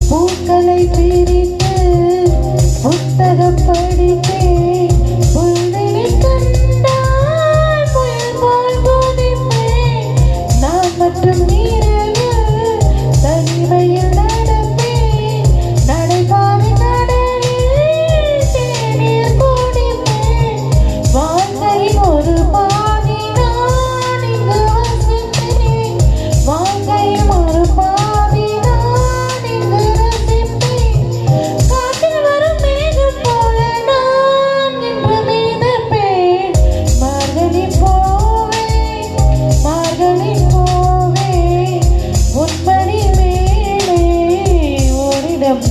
பூக்களை பிரித்து புத்தகம் படித்தேன். புல்வெளி கண்டால் புயல் போல் குதிப்பேன். நான் மற்றும் நீரில் தனிமையில் நடப்பேன். நடைபாதை கடலில் தேநீர் குடிப்பேன். வாழ்க்கையின் ஒரு பாதி நான் இங்கு வசிப்பேன். வாழ்க்கையின் ஒரு பாதி நான் இங்கு ரசிப்பேன். காற்றில் வரும் மேகம் போல நான் இன்று மிதப்பேன். மார்கழி போவே மார்கழி போவே உன்படி மேலே ஓரிடம்